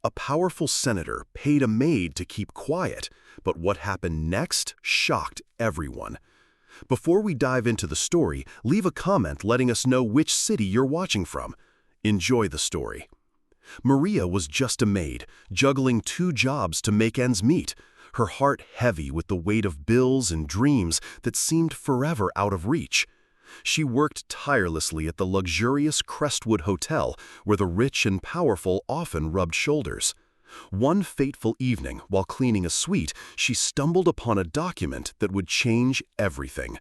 A powerful senator paid a maid to keep quiet, but what happened next shocked everyone. Before we dive into the story, leave a comment letting us know which city you're watching from. Enjoy the story. Maria was just a maid, juggling 2 jobs to make ends meet, her heart heavy with the weight of bills and dreams that seemed forever out of reach. She worked tirelessly at the luxurious Crestwood Hotel, where the rich and powerful often rubbed shoulders. One fateful evening, while cleaning a suite, she stumbled upon a document that would change everything.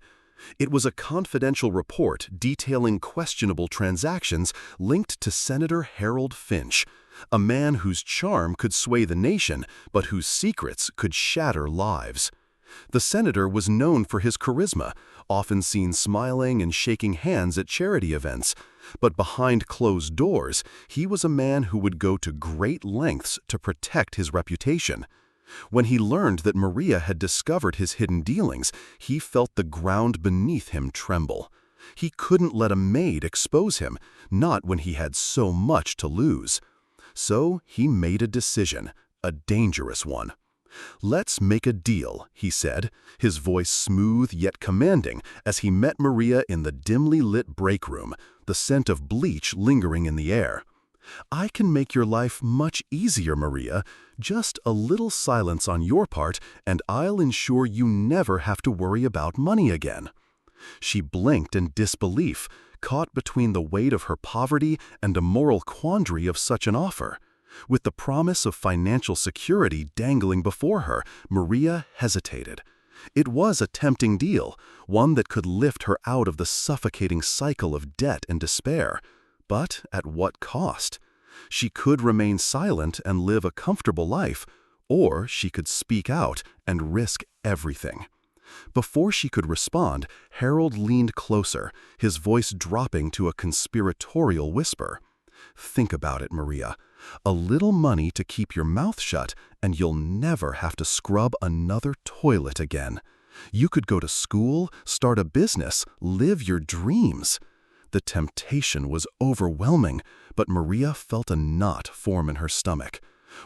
It was a confidential report detailing questionable transactions linked to Senator Harold Finch, a man whose charm could sway the nation, but whose secrets could shatter lives. The senator was known for his charisma, often seen smiling and shaking hands at charity events. But behind closed doors, he was a man who would go to great lengths to protect his reputation. When he learned that Maria had discovered his hidden dealings, he felt the ground beneath him tremble. He couldn't let a maid expose him, not when he had so much to lose. So he made a decision, a dangerous one. "Let's make a deal," he said, his voice smooth yet commanding as he met Maria in the dimly lit break room, the scent of bleach lingering in the air. "I can make your life much easier, Maria. Just a little silence on your part, and I'll ensure you never have to worry about money again." She blinked in disbelief, caught between the weight of her poverty and a moral quandary of such an offer. With the promise of financial security dangling before her, Maria hesitated. It was a tempting deal, one that could lift her out of the suffocating cycle of debt and despair. But at what cost? She could remain silent and live a comfortable life, or she could speak out and risk everything. Before she could respond, Harold leaned closer, his voice dropping to a conspiratorial whisper. "Think about it, Maria. A little money to keep your mouth shut, and you'll never have to scrub another toilet again. You could go to school, start a business, live your dreams." The temptation was overwhelming, but Maria felt a knot form in her stomach.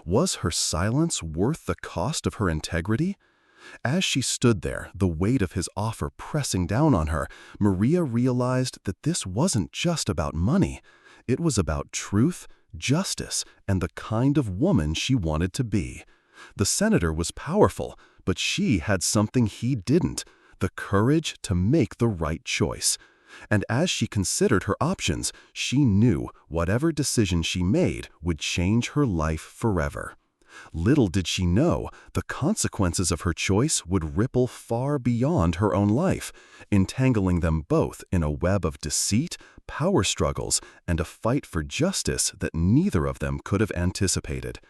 Was her silence worth the cost of her integrity? As she stood there, the weight of his offer pressing down on her, Maria realized that this wasn't just about money. It was about truth, justice, and the kind of woman she wanted to be. The senator was powerful, but she had something he didn't, the courage to make the right choice. And as she considered her options, she knew whatever decision she made would change her life forever. Little did she know, the consequences of her choice would ripple far beyond her own life, entangling them both in a web of deceit, power struggles, and a fight for justice that neither of them could have anticipated.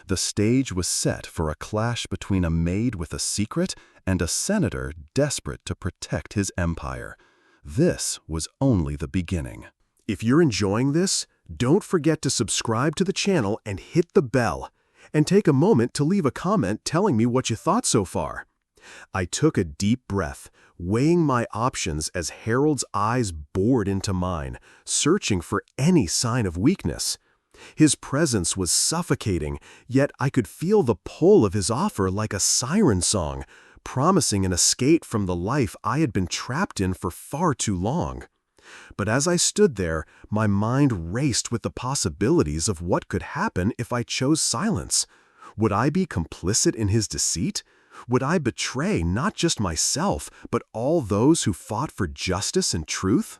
The stage was set for a clash between a maid with a secret and a senator desperate to protect his empire. This was only the beginning. If you're enjoying this, don't forget to subscribe to the channel and hit the bell. And take a moment to leave a comment telling me what you thought so far. I took a deep breath, weighing my options as Harold's eyes bored into mine, searching for any sign of weakness. His presence was suffocating, yet I could feel the pull of his offer like a siren song, promising an escape from the life I had been trapped in for far too long. But as I stood there, my mind raced with the possibilities of what could happen if I chose silence. Would I be complicit in his deceit? Would I betray not just myself, but all those who fought for justice and truth?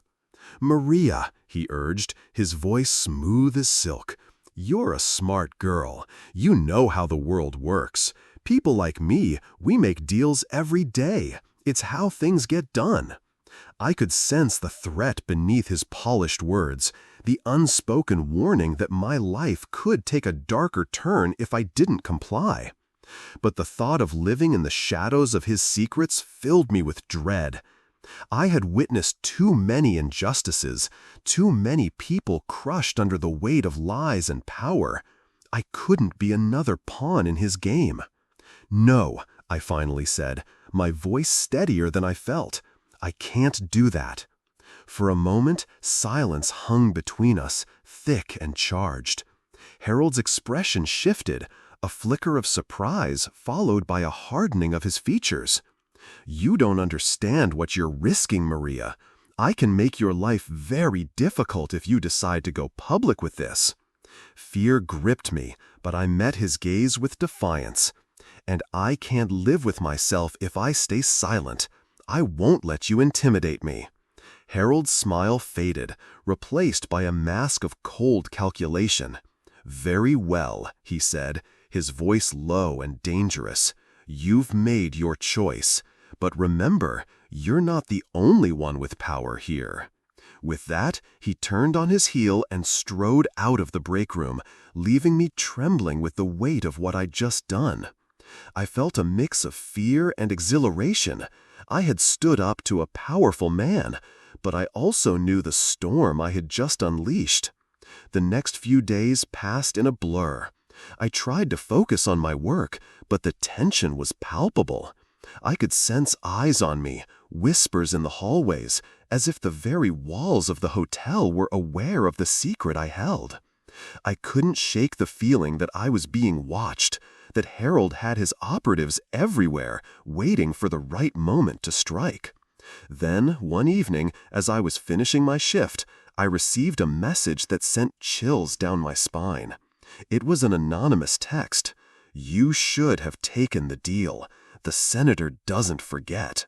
"Maria," he urged, his voice smooth as silk, "you're a smart girl. You know how the world works. People like me, we make deals every day. It's how things get done." I could sense the threat beneath his polished words, the unspoken warning that my life could take a darker turn if I didn't comply. But the thought of living in the shadows of his secrets filled me with dread. I had witnessed too many injustices, too many people crushed under the weight of lies and power. I couldn't be another pawn in his game. "No," I finally said, my voice steadier than I felt. "I can't do that." For a moment, silence hung between us, thick and charged. Harold's expression shifted, a flicker of surprise followed by a hardening of his features. "You don't understand what you're risking, Maria. I can make your life very difficult if you decide to go public with this." Fear gripped me, but I met his gaze with defiance. "And I can't live with myself if I stay silent. I won't let you intimidate me." Harold's smile faded, replaced by a mask of cold calculation. "Very well," he said, his voice low and dangerous. "You've made your choice. But remember, you're not the only one with power here." With that, he turned on his heel and strode out of the break room, leaving me trembling with the weight of what I'd just done. I felt a mix of fear and exhilaration. I had stood up to a powerful man, but I also knew the storm I had just unleashed. The next few days passed in a blur. I tried to focus on my work, but the tension was palpable. I could sense eyes on me, whispers in the hallways, as if the very walls of the hotel were aware of the secret I held. I couldn't shake the feeling that I was being watched, that Harold had his operatives everywhere, waiting for the right moment to strike. Then, one evening, as I was finishing my shift, I received a message that sent chills down my spine. It was an anonymous text. "You should have taken the deal. The senator doesn't forget."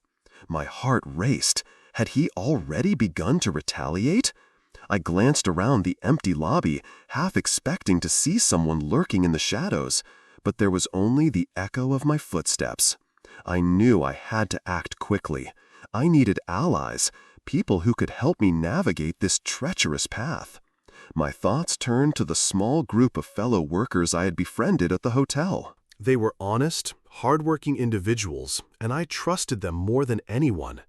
My heart raced. Had he already begun to retaliate? I glanced around the empty lobby, half expecting to see someone lurking in the shadows, but there was only the echo of my footsteps. I knew I had to act quickly. I needed allies, people who could help me navigate this treacherous path. My thoughts turned to the small group of fellow workers I had befriended at the hotel. They were honest, hardworking individuals, and I trusted them more than anyone.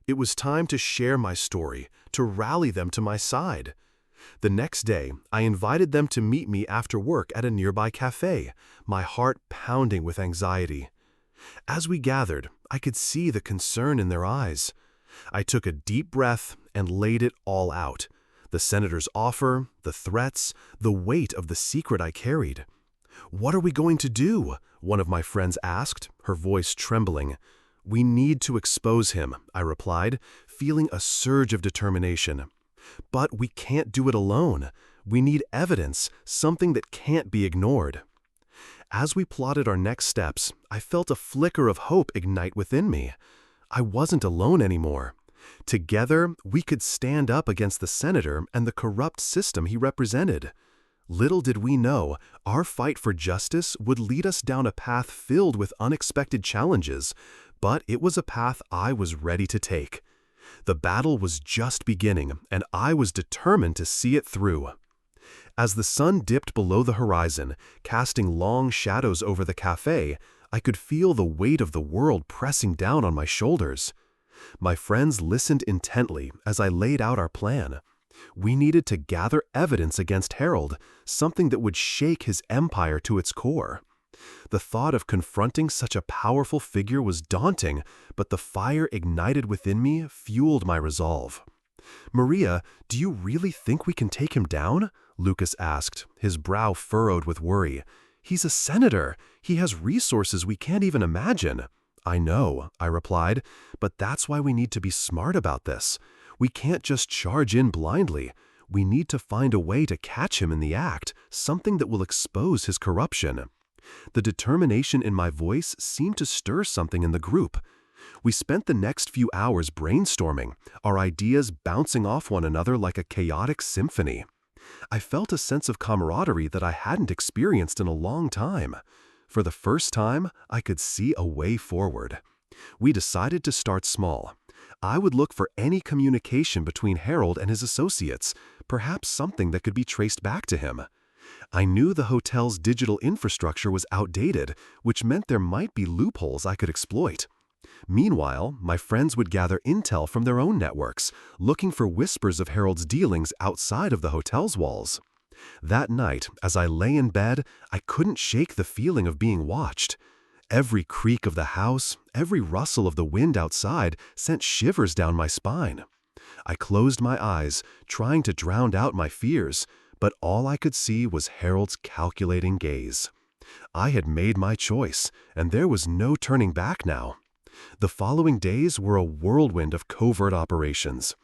It was time to share my story, to rally them to my side. The next day, I invited them to meet me after work at a nearby cafe, my heart pounding with anxiety. As we gathered, I could see the concern in their eyes. I took a deep breath and laid it all out. The senator's offer, the threats, the weight of the secret I carried. "What are we going to do?" one of my friends asked, her voice trembling. "We need to expose him," I replied, feeling a surge of determination. "But we can't do it alone. We need evidence, something that can't be ignored." As we plotted our next steps, I felt a flicker of hope ignite within me. I wasn't alone anymore. Together, we could stand up against the senator and the corrupt system he represented. Little did we know, our fight for justice would lead us down a path filled with unexpected challenges, but it was a path I was ready to take. The battle was just beginning, and I was determined to see it through. As the sun dipped below the horizon, casting long shadows over the cafe, I could feel the weight of the world pressing down on my shoulders. My friends listened intently as I laid out our plan. We needed to gather evidence against Harold, something that would shake his empire to its core. The thought of confronting such a powerful figure was daunting, but the fire ignited within me fueled my resolve. "Maria, do you really think we can take him down?" Lucas asked, his brow furrowed with worry. "He's a senator. He has resources we can't even imagine." "I know," I replied, "but that's why we need to be smart about this. We can't just charge in blindly. We need to find a way to catch him in the act, something that will expose his corruption." The determination in my voice seemed to stir something in the group. We spent the next few hours brainstorming, our ideas bouncing off one another like a chaotic symphony. I felt a sense of camaraderie that I hadn't experienced in a long time. For the first time, I could see a way forward. We decided to start small. I would look for any communication between Harold and his associates, perhaps something that could be traced back to him. I knew the hotel's digital infrastructure was outdated, which meant there might be loopholes I could exploit. Meanwhile, my friends would gather intel from their own networks, looking for whispers of Harold's dealings outside of the hotel's walls. That night, as I lay in bed, I couldn't shake the feeling of being watched. Every creak of the house, every rustle of the wind outside sent shivers down my spine. I closed my eyes, trying to drown out my fears, But all I could see was Harold's calculating gaze. I had made my choice, and there was no turning back now. The following days were a whirlwind of covert operations.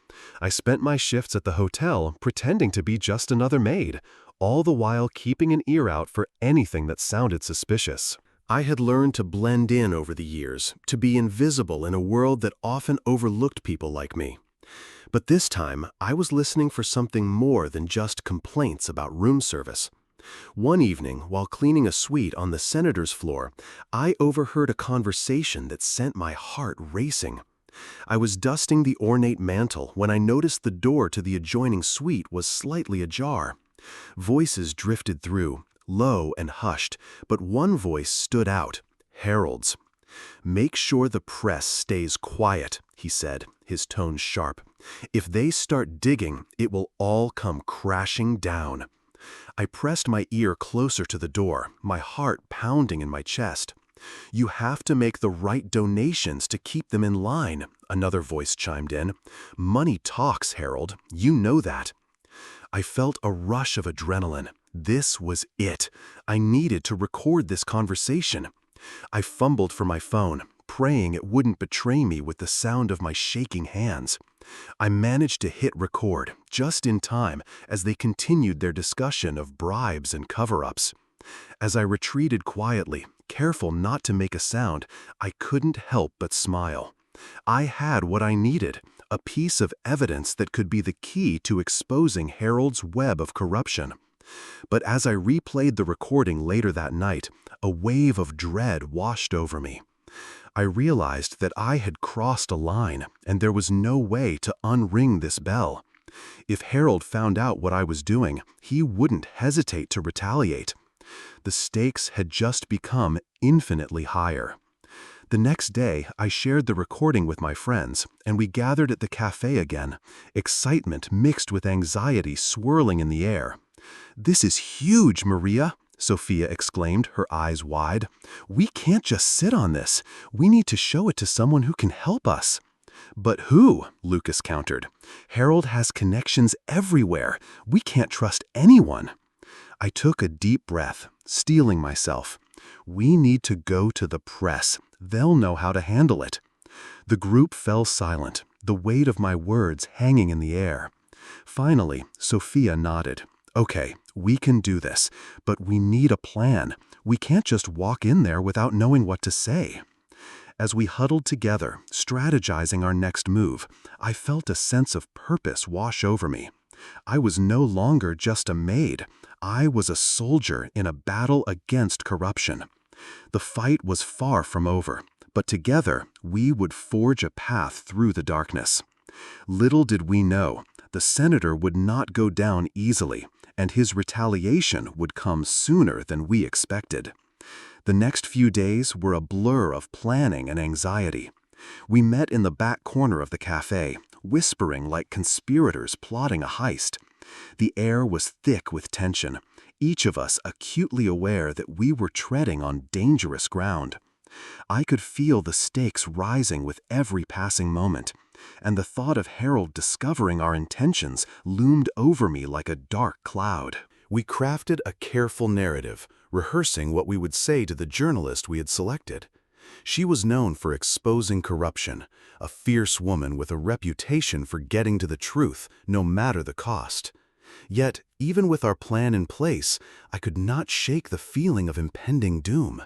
I spent my shifts at the hotel pretending to be just another maid, all the while keeping an ear out for anything that sounded suspicious. I had learned to blend in over the years, to be invisible in a world that often overlooked people like me. But this time, I was listening for something more than just complaints about room service. One evening, while cleaning a suite on the senator's floor, I overheard a conversation that sent my heart racing. I was dusting the ornate mantel when I noticed the door to the adjoining suite was slightly ajar. Voices drifted through, low and hushed, but one voice stood out, Harold's. "Make sure the press stays quiet," he said, his tone sharp. "If they start digging, it will all come crashing down." I pressed my ear closer to the door, my heart pounding in my chest. "You have to make the right donations to keep them in line," another voice chimed in. "Money talks, Harold. You know that." I felt a rush of adrenaline. This was it. I needed to record this conversation. I fumbled for my phone, praying it wouldn't betray me with the sound of my shaking hands. I managed to hit record, just in time, as they continued their discussion of bribes and cover-ups. As I retreated quietly, careful not to make a sound, I couldn't help but smile. I had what I needed, a piece of evidence that could be the key to exposing Harold's web of corruption. But as I replayed the recording later that night, a wave of dread washed over me. I realized that I had crossed a line, and there was no way to unring this bell. If Harold found out what I was doing, he wouldn't hesitate to retaliate. The stakes had just become infinitely higher. The next day, I shared the recording with my friends, and we gathered at the cafe again, excitement mixed with anxiety swirling in the air. "This is huge, Maria," Sophia exclaimed, her eyes wide. "We can't just sit on this. We need to show it to someone who can help us." "But who?" Lucas countered. "Harold has connections everywhere. We can't trust anyone." I took a deep breath, steeling myself. "We need to go to the press. They'll know how to handle it." The group fell silent, the weight of my words hanging in the air. Finally, Sophia nodded. "Okay, we can do this, but we need a plan. We can't just walk in there without knowing what to say." As we huddled together, strategizing our next move, I felt a sense of purpose wash over me. I was no longer just a maid. I was a soldier in a battle against corruption. The fight was far from over, but together we would forge a path through the darkness. Little did we know, the senator would not go down easily, and his retaliation would come sooner than we expected. The next few days were a blur of planning and anxiety. We met in the back corner of the cafe, whispering like conspirators plotting a heist. The air was thick with tension, each of us acutely aware that we were treading on dangerous ground. I could feel the stakes rising with every passing moment, and the thought of Harold discovering our intentions loomed over me like a dark cloud. We crafted a careful narrative, rehearsing what we would say to the journalist we had selected. She was known for exposing corruption, a fierce woman with a reputation for getting to the truth, no matter the cost. Yet, even with our plan in place, I could not shake the feeling of impending doom.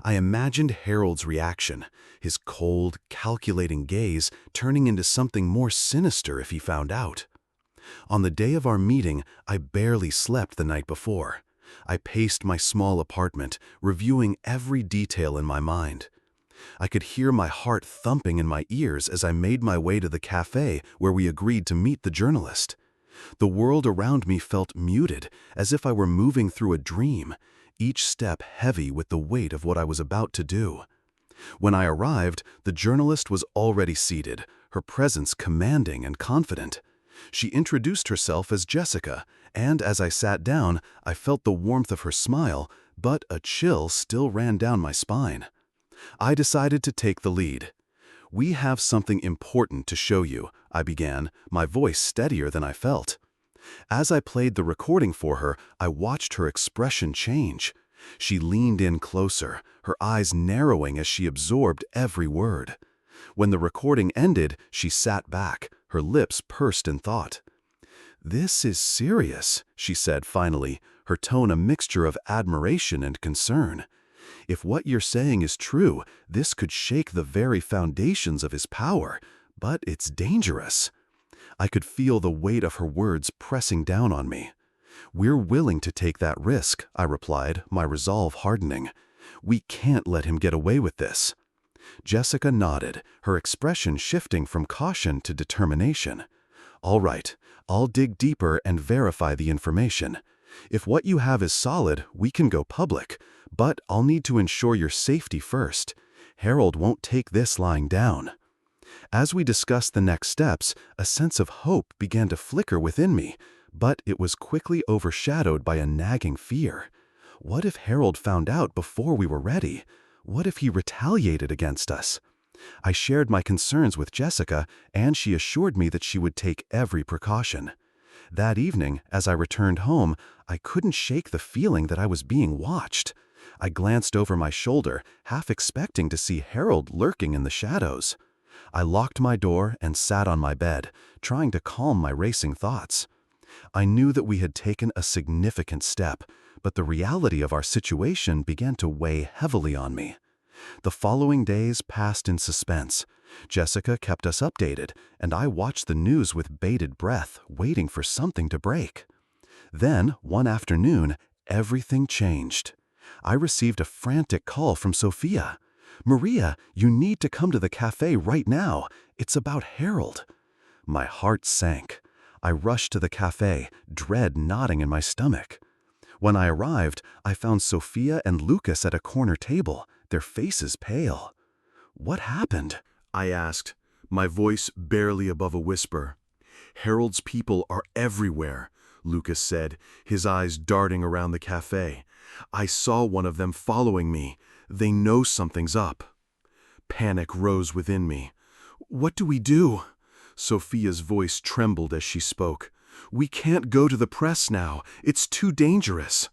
I imagined Harold's reaction, his cold, calculating gaze turning into something more sinister if he found out. On the day of our meeting, I barely slept the night before. I paced my small apartment, reviewing every detail in my mind. I could hear my heart thumping in my ears as I made my way to the cafe where we agreed to meet the journalist. The world around me felt muted, as if I were moving through a dream, each step heavy with the weight of what I was about to do. When I arrived, the journalist was already seated, her presence commanding and confident. She introduced herself as Jessica, and as I sat down, I felt the warmth of her smile, but a chill still ran down my spine. I decided to take the lead. "We have something important to show you," I began, my voice steadier than I felt. As I played the recording for her, I watched her expression change. She leaned in closer, her eyes narrowing as she absorbed every word. When the recording ended, she sat back, her lips pursed in thought. "This is serious," she said finally, her tone a mixture of admiration and concern. "If what you're saying is true, this could shake the very foundations of his power, but it's dangerous." I could feel the weight of her words pressing down on me. "We're willing to take that risk," I replied, my resolve hardening. "We can't let him get away with this." Jessica nodded, her expression shifting from caution to determination. "All right, I'll dig deeper and verify the information. If what you have is solid, we can go public, but I'll need to ensure your safety first. Harold won't take this lying down." As we discussed the next steps, a sense of hope began to flicker within me, but it was quickly overshadowed by a nagging fear. What if Harold found out before we were ready? What if he retaliated against us? I shared my concerns with Jessica, and she assured me that she would take every precaution. That evening, as I returned home, I couldn't shake the feeling that I was being watched. I glanced over my shoulder, half expecting to see Harold lurking in the shadows. I locked my door and sat on my bed, trying to calm my racing thoughts. I knew that we had taken a significant step, but the reality of our situation began to weigh heavily on me. The following days passed in suspense. Jessica kept us updated, and I watched the news with bated breath, waiting for something to break. Then, one afternoon, everything changed. I received a frantic call from Sophia. "Maria, you need to come to the cafe right now. It's about Harold." My heart sank. I rushed to the cafe, dread knotting in my stomach. When I arrived, I found Sophia and Lucas at a corner table, their faces pale. "What happened?" I asked, my voice barely above a whisper. "Harold's people are everywhere," Lucas said, his eyes darting around the cafe. "I saw one of them following me. They know something's up." Panic rose within me. "What do we do?" Sophia's voice trembled as she spoke. "We can't go to the press now. It's too dangerous."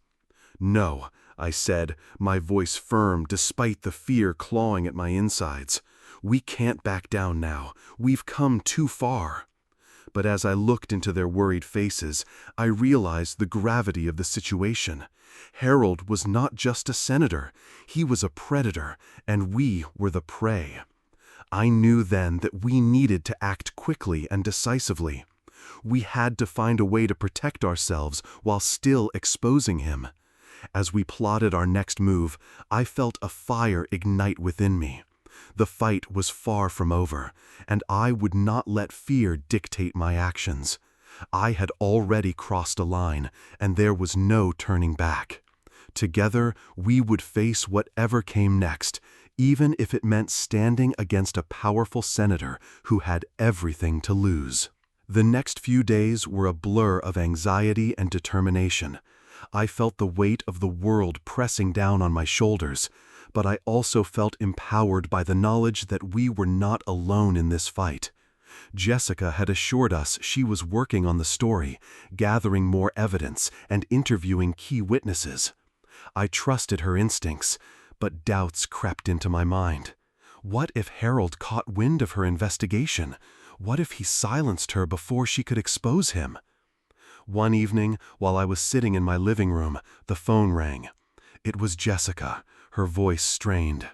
"No," I said, my voice firm despite the fear clawing at my insides. "We can't back down now. We've come too far." But as I looked into their worried faces, I realized the gravity of the situation. Harold was not just a senator. He was a predator, and we were the prey. I knew then that we needed to act quickly and decisively. We had to find a way to protect ourselves while still exposing him. As we plotted our next move, I felt a fire ignite within me. The fight was far from over, and I would not let fear dictate my actions. I had already crossed a line, and there was no turning back. Together, we would face whatever came next, even if it meant standing against a powerful senator who had everything to lose. The next few days were a blur of anxiety and determination. I felt the weight of the world pressing down on my shoulders, but I also felt empowered by the knowledge that we were not alone in this fight. Jessica had assured us she was working on the story, gathering more evidence and interviewing key witnesses. I trusted her instincts, but doubts crept into my mind. What if Harold caught wind of her investigation? What if he silenced her before she could expose him? One evening, while I was sitting in my living room, the phone rang. It was Jessica, her voice strained.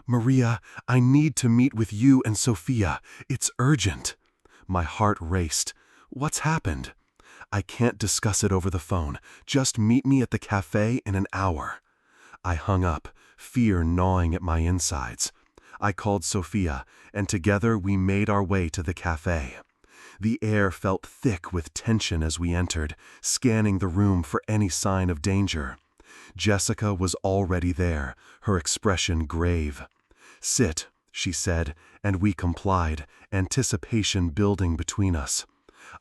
"Maria, I need to meet with you and Sophia. It's urgent." My heart raced. "What's happened?" "I can't discuss it over the phone. Just meet me at the cafe in an hour." I hung up, fear gnawing at my insides. I called Sophia, and together we made our way to the cafe. The air felt thick with tension as we entered, scanning the room for any sign of danger. Jessica was already there, her expression grave. "Sit," she said, and we complied, anticipation building between us.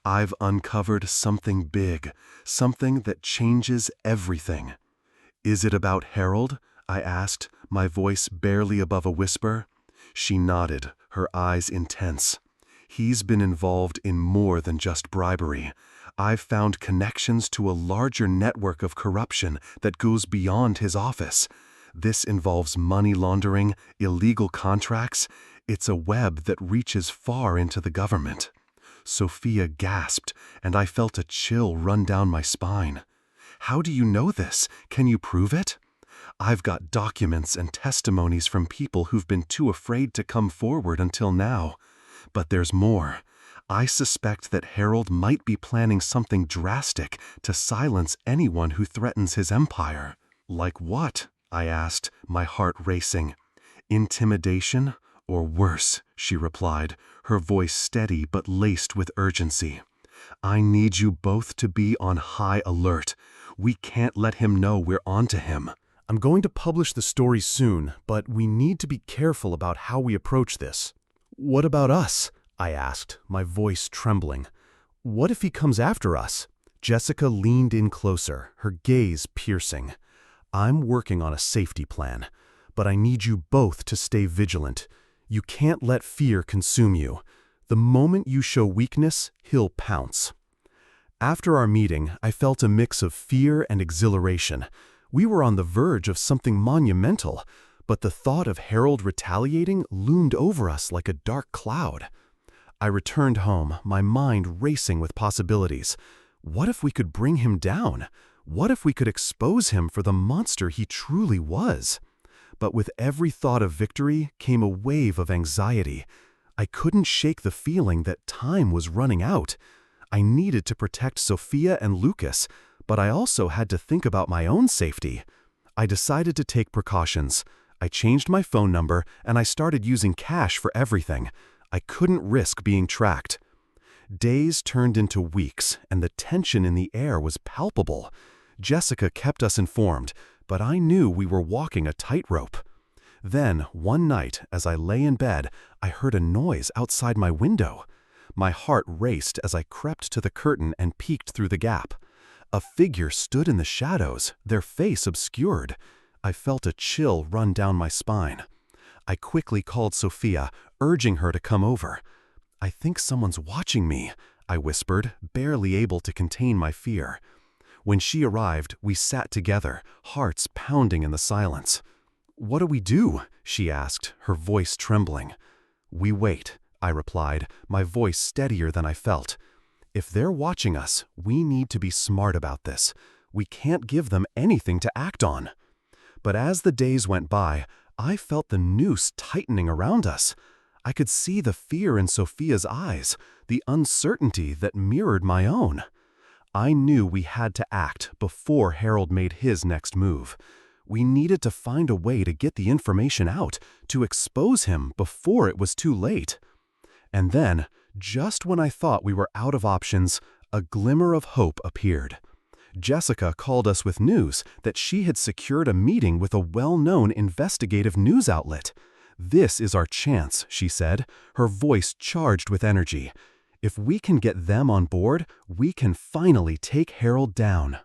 "I've uncovered something big, something that changes everything." "Is it about Harold?" I asked, my voice barely above a whisper. She nodded, her eyes intense. "He's been involved in more than just bribery. I've found connections to a larger network of corruption that goes beyond his office. This involves money laundering, illegal contracts. It's a web that reaches far into the government." Sophia gasped, and I felt a chill run down my spine. "How do you know this? Can you prove it?" "I've got documents and testimonies from people who've been too afraid to come forward until now. But there's more. I suspect that Harold might be planning something drastic to silence anyone who threatens his empire." "Like what?" I asked, my heart racing. "Intimidation, or worse," she replied, her voice steady but laced with urgency. "I need you both to be on high alert. We can't let him know we're onto him." "I'm going to publish the story soon, but we need to be careful about how we approach this." "What about us?" I asked, my voice trembling. "What if he comes after us?" Jessica leaned in closer, her gaze piercing. "I'm working on a safety plan, but I need you both to stay vigilant. You can't let fear consume you. The moment you show weakness, he'll pounce." After our meeting, I felt a mix of fear and exhilaration. We were on the verge of something monumental, but the thought of Harold retaliating loomed over us like a dark cloud. I returned home, my mind racing with possibilities. What if we could bring him down? What if we could expose him for the monster he truly was? But with every thought of victory came a wave of anxiety. I couldn't shake the feeling that time was running out. I needed to protect Sophia and Lucas, but I also had to think about my own safety. I decided to take precautions. I changed my phone number and I started using cash for everything. I couldn't risk being tracked. Days turned into weeks, and the tension in the air was palpable. Jessica kept us informed, but I knew we were walking a tightrope. Then, one night, as I lay in bed, I heard a noise outside my window. My heart raced as I crept to the curtain and peeked through the gap. A figure stood in the shadows, their face obscured. I felt a chill run down my spine. I quickly called Sophia, urging her to come over. "I think someone's watching me," I whispered, barely able to contain my fear. When she arrived, we sat together, hearts pounding in the silence. "What do we do?" she asked, her voice trembling. "We wait," I replied, my voice steadier than I felt. "If they're watching us, we need to be smart about this. We can't give them anything to act on." But as the days went by, I felt the noose tightening around us. I could see the fear in Sophia's eyes, the uncertainty that mirrored my own. I knew we had to act before Harold made his next move. We needed to find a way to get the information out, to expose him before it was too late. And then, just when I thought we were out of options, a glimmer of hope appeared. Jessica called us with news that she had secured a meeting with a well-known investigative news outlet. "This is our chance," she said, her voice charged with energy. "If we can get them on board, we can finally take Harold down."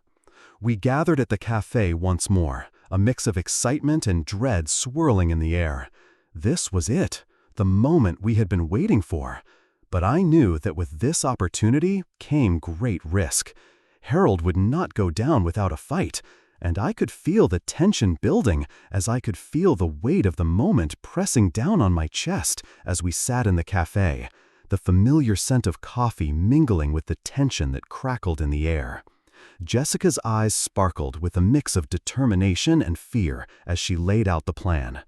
We gathered at the cafe once more, a mix of excitement and dread swirling in the air. This was it, the moment we had been waiting for. But I knew that with this opportunity came great risk. Harold would not go down without a fight, and I could feel the tension building as I could feel the weight of the moment pressing down on my chest as we sat in the cafe, the familiar scent of coffee mingling with the tension that crackled in the air. Jessica's eyes sparkled with a mix of determination and fear as she laid out the plan.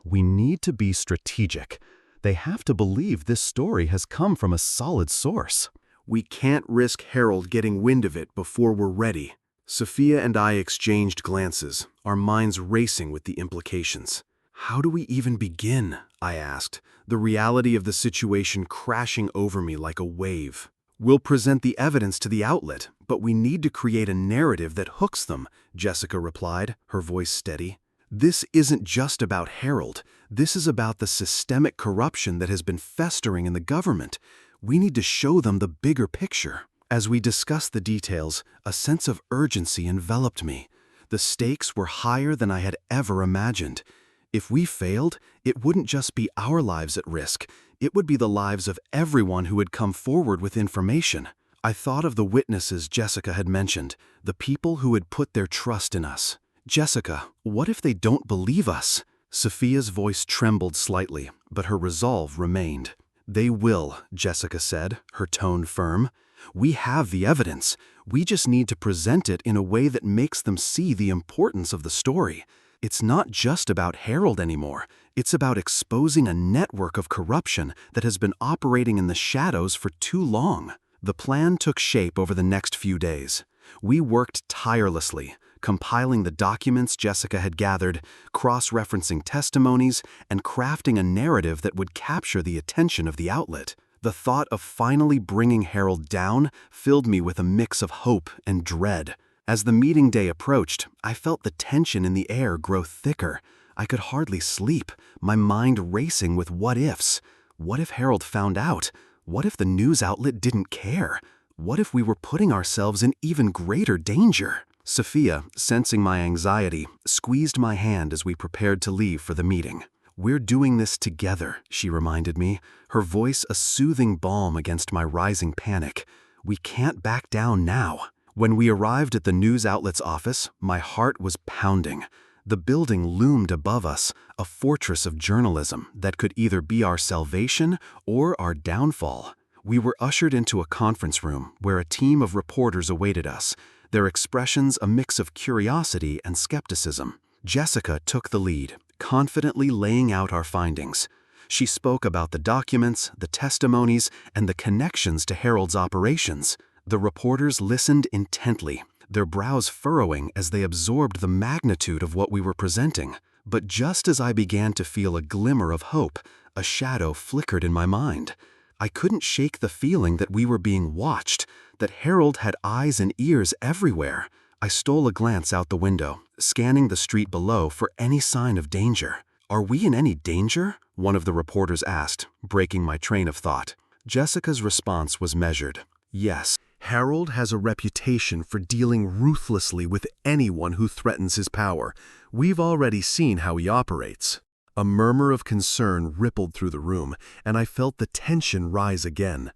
"We need to be strategic. They have to believe this story has come from a solid source. We can't risk Harold getting wind of it before we're ready." Sophia and I exchanged glances, our minds racing with the implications. "How do we even begin?" I asked, the reality of the situation crashing over me like a wave. "We'll present the evidence to the outlet, but we need to create a narrative that hooks them," Jessica replied, her voice steady. "This isn't just about Harold. This is about the systemic corruption that has been festering in the government. We need to show them the bigger picture." As we discussed the details, a sense of urgency enveloped me. The stakes were higher than I had ever imagined. If we failed, it wouldn't just be our lives at risk. It would be the lives of everyone who had come forward with information. I thought of the witnesses Jessica had mentioned, the people who had put their trust in us. Jessica, what if they don't believe us? Sophia's voice trembled slightly, but her resolve remained. They will, Jessica said, her tone firm. We have the evidence. We just need to present it in a way that makes them see the importance of the story. It's not just about Harold anymore. It's about exposing a network of corruption that has been operating in the shadows for too long. The plan took shape over the next few days. We worked tirelessly, compiling the documents Jessica had gathered, cross-referencing testimonies, and crafting a narrative that would capture the attention of the outlet. The thought of finally bringing Harold down filled me with a mix of hope and dread. As the meeting day approached, I felt the tension in the air grow thicker. I could hardly sleep, my mind racing with what-ifs. What if Harold found out? What if the news outlet didn't care? What if we were putting ourselves in even greater danger? Sophia, sensing my anxiety, squeezed my hand as we prepared to leave for the meeting. "We're doing this together," she reminded me, her voice a soothing balm against my rising panic. "We can't back down now." When we arrived at the news outlet's office, my heart was pounding. The building loomed above us, a fortress of journalism that could either be our salvation or our downfall. We were ushered into a conference room where a team of reporters awaited us, their expressions a mix of curiosity and skepticism. Jessica took the lead, confidently laying out our findings. She spoke about the documents, the testimonies, and the connections to Harold's operations. The reporters listened intently, their brows furrowing as they absorbed the magnitude of what we were presenting. But just as I began to feel a glimmer of hope, a shadow flickered in my mind. I couldn't shake the feeling that we were being watched, that Harold had eyes and ears everywhere. I stole a glance out the window, scanning the street below for any sign of danger. "Are we in any danger?" one of the reporters asked, breaking my train of thought. Jessica's response was measured. "Yes. Harold has a reputation for dealing ruthlessly with anyone who threatens his power. We've already seen how he operates." A murmur of concern rippled through the room, and I felt the tension rise again.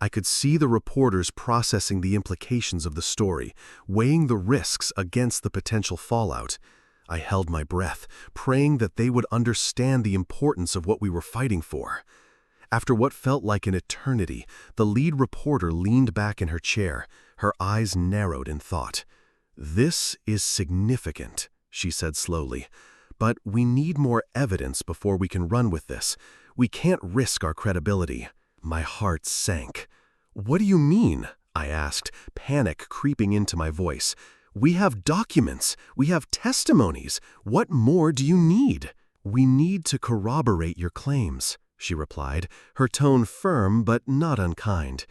I could see the reporters processing the implications of the story, weighing the risks against the potential fallout. I held my breath, praying that they would understand the importance of what we were fighting for. After what felt like an eternity, the lead reporter leaned back in her chair, her eyes narrowed in thought. "This is significant," she said slowly, "but we need more evidence before we can run with this. We can't risk our credibility." My heart sank. "What do you mean?" I asked, panic creeping into my voice. "We have documents. We have testimonies. What more do you need?" "We need to corroborate your claims," she replied, her tone firm but not unkind.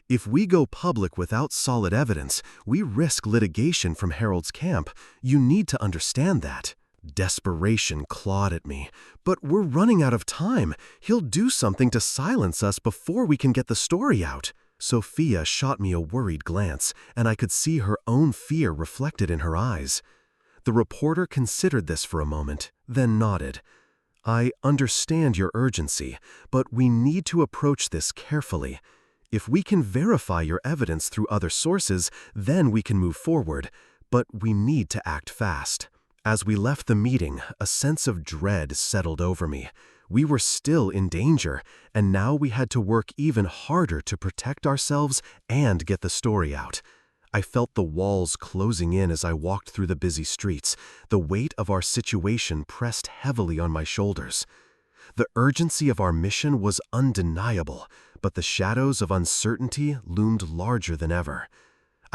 "If we go public without solid evidence, we risk litigation from Harold's camp. You need to understand that." Desperation clawed at me. "But we're running out of time. He'll do something to silence us before we can get the story out." Sophia shot me a worried glance, and I could see her own fear reflected in her eyes. The reporter considered this for a moment, then nodded. "I understand your urgency, but we need to approach this carefully. If we can verify your evidence through other sources, then we can move forward, but we need to act fast." As we left the meeting, a sense of dread settled over me. We were still in danger, and now we had to work even harder to protect ourselves and get the story out. I felt the walls closing in as I walked through the busy streets, the weight of our situation pressed heavily on my shoulders. The urgency of our mission was undeniable, but the shadows of uncertainty loomed larger than ever.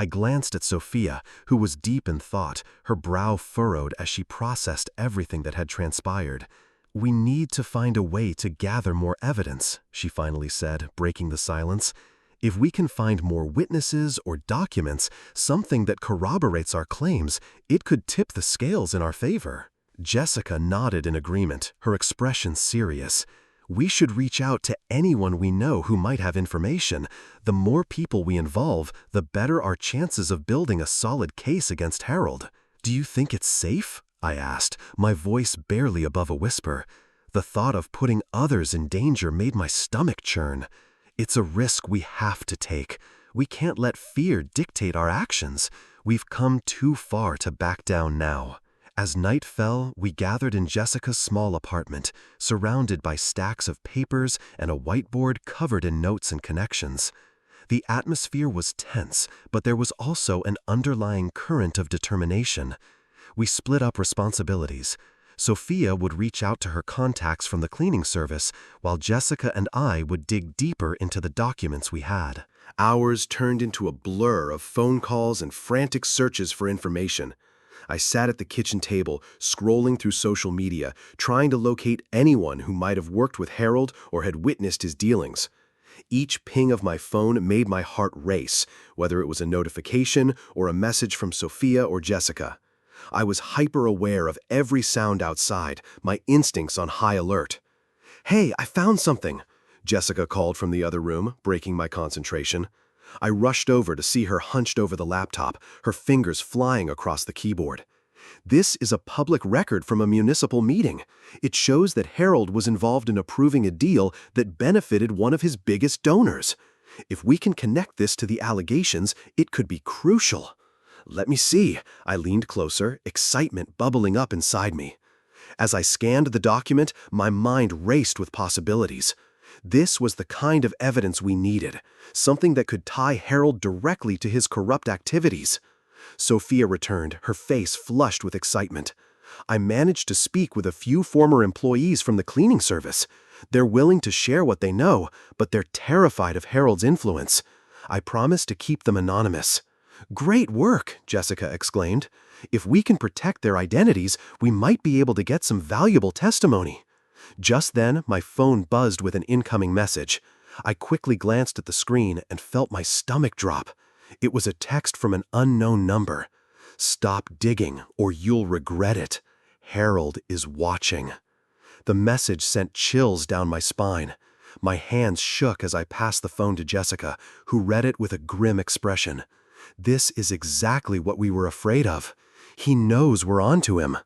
I glanced at Sophia, who was deep in thought, her brow furrowed as she processed everything that had transpired. "We need to find a way to gather more evidence," she finally said, breaking the silence. "If we can find more witnesses or documents, something that corroborates our claims, it could tip the scales in our favor." Jessica nodded in agreement, her expression serious. "We should reach out to anyone we know who might have information. The more people we involve, the better our chances of building a solid case against Harold." "Do you think it's safe?" I asked, my voice barely above a whisper. The thought of putting others in danger made my stomach churn. "It's a risk we have to take. We can't let fear dictate our actions. We've come too far to back down now. As night fell, we gathered in Jessica's small apartment, surrounded by stacks of papers and a whiteboard covered in notes and connections. The atmosphere was tense, but there was also an underlying current of determination. We split up responsibilities. Sophia would reach out to her contacts from the cleaning service, while Jessica and I would dig deeper into the documents we had. Hours turned into a blur of phone calls and frantic searches for information. I sat at the kitchen table, scrolling through social media, trying to locate anyone who might have worked with Harold or had witnessed his dealings. Each ping of my phone made my heart race, whether it was a notification or a message from Sophia or Jessica. I was hyper-aware of every sound outside, my instincts on high alert. "Hey, I found something," Jessica called from the other room, breaking my concentration. I rushed over to see her hunched over the laptop, her fingers flying across the keyboard. "This is a public record from a municipal meeting. It shows that Harold was involved in approving a deal that benefited one of his biggest donors. If we can connect this to the allegations, it could be crucial." "Let me see." I leaned closer, excitement bubbling up inside me. As I scanned the document, my mind raced with possibilities. This was the kind of evidence we needed, something that could tie Harold directly to his corrupt activities. Sophia returned, her face flushed with excitement. "I managed to speak with a few former employees from the cleaning service. They're willing to share what they know, but they're terrified of Harold's influence. I promised to keep them anonymous." "Great work," Jessica exclaimed. "If we can protect their identities, we might be able to get some valuable testimony." Just then, my phone buzzed with an incoming message. I quickly glanced at the screen and felt my stomach drop. It was a text from an unknown number. "Stop digging, or you'll regret it. Harold is watching." The message sent chills down my spine. My hands shook as I passed the phone to Jessica, who read it with a grim expression. "This is exactly what we were afraid of. He knows we're onto him."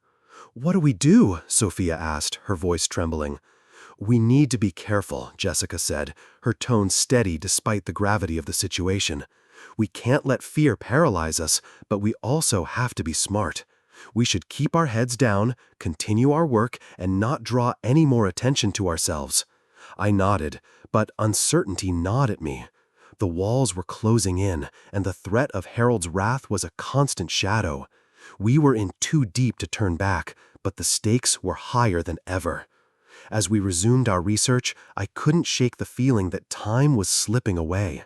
"What do we do?" Sophia asked, her voice trembling. "We need to be careful," Jessica said, her tone steady despite the gravity of the situation. "We can't let fear paralyze us, but we also have to be smart. We should keep our heads down, continue our work, and not draw any more attention to ourselves." I nodded, but uncertainty gnawed at me. The walls were closing in, and the threat of Harold's wrath was a constant shadow. We were in too deep to turn back, but the stakes were higher than ever. As we resumed our research, I couldn't shake the feeling that time was slipping away.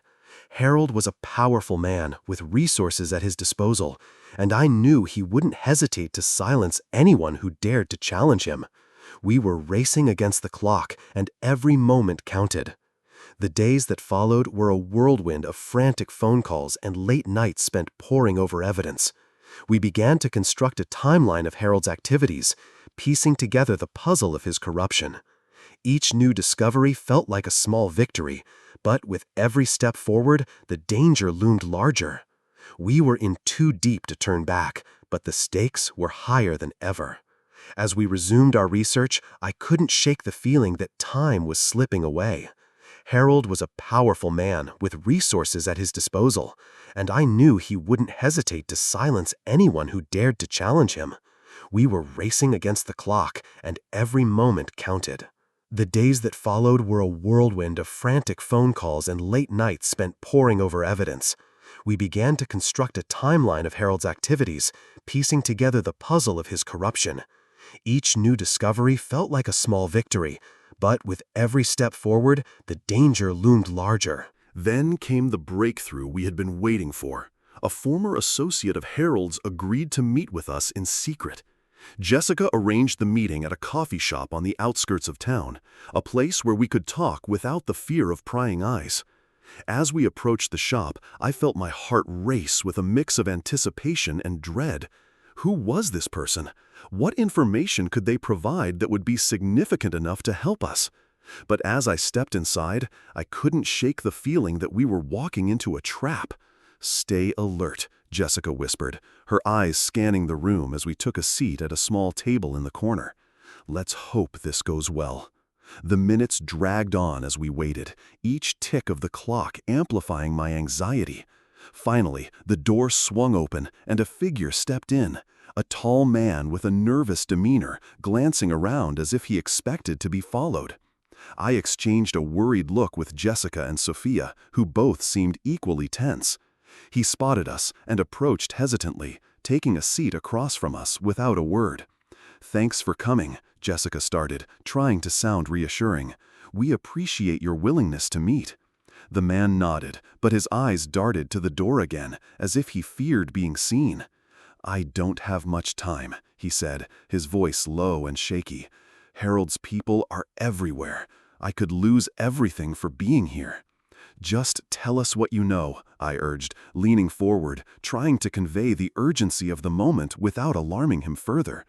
Harold was a powerful man with resources at his disposal, and I knew he wouldn't hesitate to silence anyone who dared to challenge him. We were racing against the clock, and every moment counted. The days that followed were a whirlwind of frantic phone calls and late nights spent poring over evidence. We began to construct a timeline of Harold's activities, piecing together the puzzle of his corruption. Each new discovery felt like a small victory, but with every step forward, the danger loomed larger. We were in too deep to turn back, but the stakes were higher than ever. As we resumed our research, I couldn't shake the feeling that time was slipping away. Harold was a powerful man with resources at his disposal, and I knew he wouldn't hesitate to silence anyone who dared to challenge him. We were racing against the clock, and every moment counted. The days that followed were a whirlwind of frantic phone calls and late nights spent poring over evidence. We began to construct a timeline of Harold's activities, piecing together the puzzle of his corruption. Each new discovery felt like a small victory, but with every step forward, the danger loomed larger. Then came the breakthrough we had been waiting for. A former associate of Harold's agreed to meet with us in secret. Jessica arranged the meeting at a coffee shop on the outskirts of town, a place where we could talk without the fear of prying eyes. As we approached the shop, I felt my heart race with a mix of anticipation and dread. Who was this person? What information could they provide that would be significant enough to help us? But as I stepped inside, I couldn't shake the feeling that we were walking into a trap. "Stay alert," Jessica whispered, her eyes scanning the room as we took a seat at a small table in the corner. "Let's hope this goes well." The minutes dragged on as we waited, each tick of the clock amplifying my anxiety. Finally, the door swung open and a figure stepped in, a tall man with a nervous demeanor, glancing around as if he expected to be followed. I exchanged a worried look with Jessica and Sophia, who both seemed equally tense. He spotted us and approached hesitantly, taking a seat across from us without a word. "Thanks for coming," Jessica started, trying to sound reassuring. "We appreciate your willingness to meet." The man nodded, but his eyes darted to the door again, as if he feared being seen. "I don't have much time," he said, his voice low and shaky. "Harold's people are everywhere. I could lose everything for being here." "Just tell us what you know," I urged, leaning forward, trying to convey the urgency of the moment without alarming him further.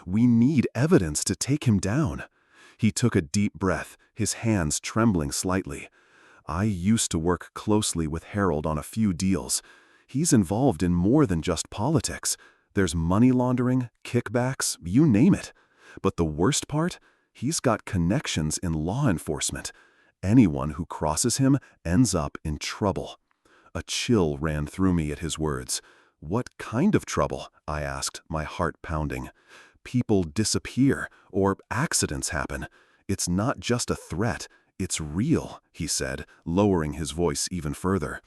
"We need evidence to take him down." He took a deep breath, his hands trembling slightly. "I used to work closely with Harold on a few deals. He's involved in more than just politics. There's money laundering, kickbacks, you name it. But the worst part? He's got connections in law enforcement. Anyone who crosses him ends up in trouble." A chill ran through me at his words. "What kind of trouble?" I asked, my heart pounding. "People disappear, or accidents happen. It's not just a threat, it's real," he said, lowering his voice even further.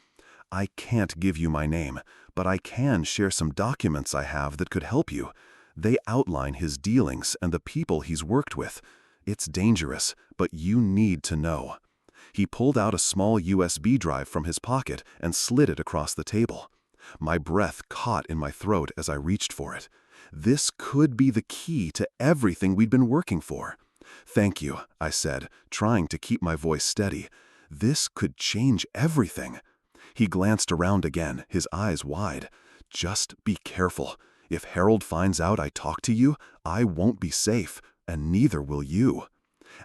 "I can't give you my name, but I can share some documents I have that could help you. They outline his dealings and the people he's worked with. It's dangerous, but you need to know." He pulled out a small USB drive from his pocket and slid it across the table. My breath caught in my throat as I reached for it. This could be the key to everything we'd been working for. "Thank you," I said, trying to keep my voice steady. "This could change everything." He glanced around again, his eyes wide. "Just be careful. If Harold finds out I talked to you, I won't be safe, and neither will you."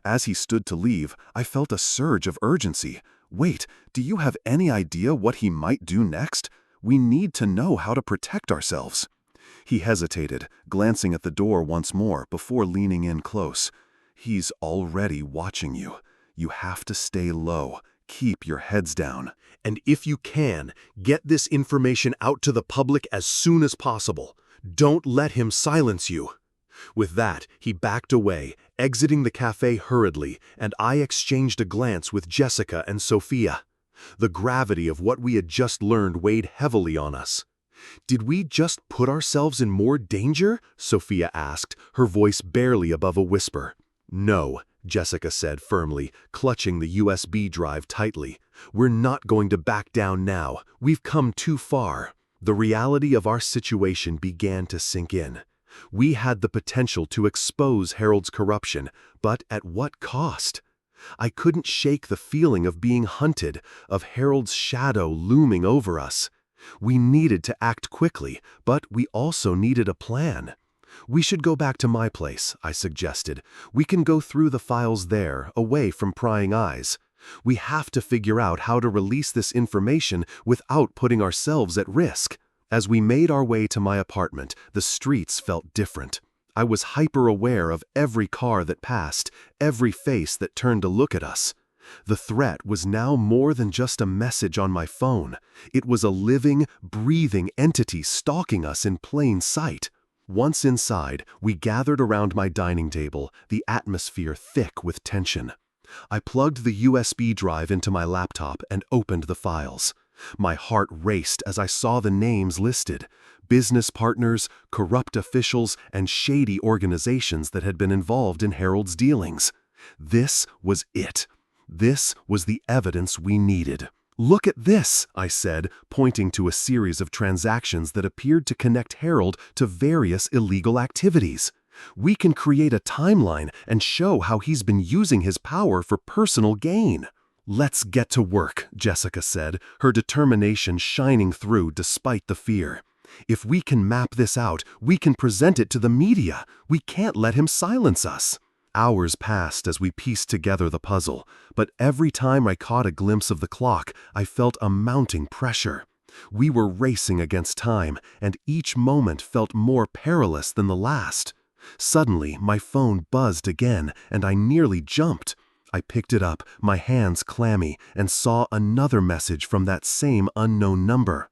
As he stood to leave, I felt a surge of urgency. "Wait, do you have any idea what he might do next? We need to know how to protect ourselves." He hesitated, glancing at the door once more before leaning in close. "He's already watching you. You have to stay low. Keep your heads down. And if you can, get this information out to the public as soon as possible. Don't let him silence you." With that, he backed away, exiting the cafe hurriedly, and I exchanged a glance with Jessica and Sophia. The gravity of what we had just learned weighed heavily on us. "Did we just put ourselves in more danger?" Sophia asked, her voice barely above a whisper. "No," Jessica said firmly, clutching the USB drive tightly. "We're not going to back down now. We've come too far." The reality of our situation began to sink in. We had the potential to expose Harold's corruption, but at what cost? I couldn't shake the feeling of being hunted, of Harold's shadow looming over us. We needed to act quickly, but we also needed a plan. "We should go back to my place," I suggested. "We can go through the files there, away from prying eyes. We have to figure out how to release this information without putting ourselves at risk." As we made our way to my apartment, the streets felt different. I was hyper-aware of every car that passed, every face that turned to look at us. The threat was now more than just a message on my phone. It was a living, breathing entity stalking us in plain sight. Once inside, we gathered around my dining table, the atmosphere thick with tension. I plugged the USB drive into my laptop and opened the files. My heart raced as I saw the names listed: business partners, corrupt officials, and shady organizations that had been involved in Harold's dealings. This was it. This was the evidence we needed. "Look at this," I said, pointing to a series of transactions that appeared to connect Harold to various illegal activities. "We can create a timeline and show how he's been using his power for personal gain." "Let's get to work," Jessica said, her determination shining through despite the fear. "If we can map this out, we can present it to the media. We can't let him silence us." Hours passed as we pieced together the puzzle, but every time I caught a glimpse of the clock, I felt a mounting pressure. We were racing against time, and each moment felt more perilous than the last. Suddenly, my phone buzzed again, and I nearly jumped. I picked it up, my hands clammy, and saw another message from that same unknown number.